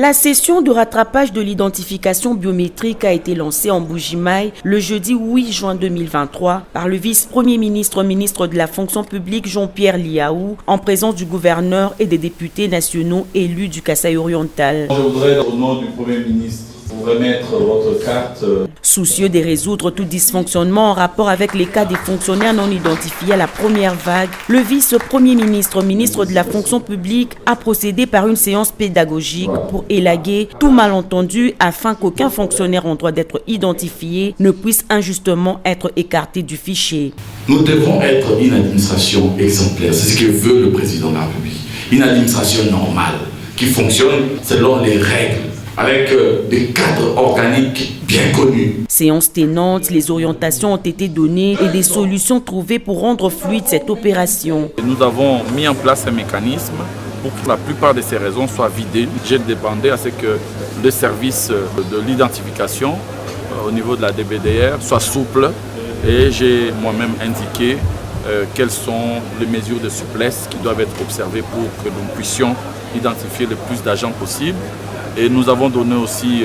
La session de rattrapage de l'identification biométrique a été lancée en Mbuji-Mayi le jeudi 8 juin 2023 par le vice-premier ministre, ministre de la fonction publique Jean-Pierre Liaou, en présence du gouverneur et des députés nationaux élus du Kasaï oriental. Je voudrais, au nom du Premier ministre, vous remettre votre carte. Soucieux de résoudre tout dysfonctionnement en rapport avec les cas des fonctionnaires non identifiés à la première vague, le vice-premier ministre, ministre de la fonction publique, a procédé par une séance pédagogique pour élaguer tout malentendu afin qu'aucun fonctionnaire en droit d'être identifié ne puisse injustement être écarté du fichier. Nous devons être une administration exemplaire, c'est ce que veut le président de la République. Une administration normale qui fonctionne selon les règles, avec des cadres organiques bien connus. Séance tenante, les orientations ont été données et des solutions trouvées pour rendre fluide cette opération. Nous avons mis en place un mécanisme pour que la plupart de ces raisons soient vidées. J'ai demandé à ce que le service de l'identification au niveau de la DBDR soit souple et j'ai moi-même indiqué quelles sont les mesures de souplesse qui doivent être observées pour que nous puissions identifier le plus d'agents possible. Et nous avons donné aussi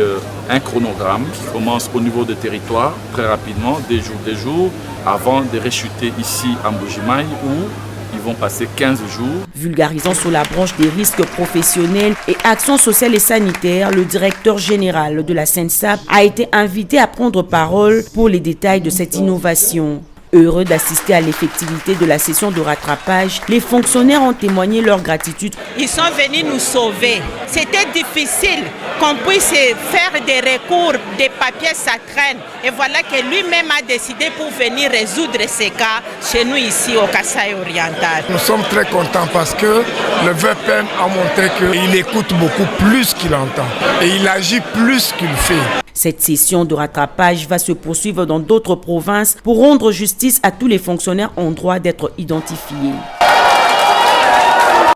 un chronogramme qui commence au niveau des territoires très rapidement, des jours, avant de rechuter ici à Mbuji-Mayi où ils vont passer 15 jours. Vulgarisant sur la branche des risques professionnels et actions sociales et sanitaires, le directeur général de la SENSAP a été invité à prendre parole pour les détails de cette innovation. Heureux d'assister à l'effectivité de la session de rattrapage, les fonctionnaires ont témoigné leur gratitude. Ils sont venus nous sauver. C'était difficile qu'on puisse faire des recours, des papiers, ça traîne. Et voilà que lui-même a décidé pour venir résoudre ces cas chez nous ici au Kasaï oriental. Nous sommes très contents parce que le VPN a montré qu'il écoute beaucoup plus qu'il entend et il agit plus qu'il fait. Cette session de rattrapage va se poursuivre dans d'autres provinces pour rendre justice à tous les fonctionnaires en droit d'être identifiés.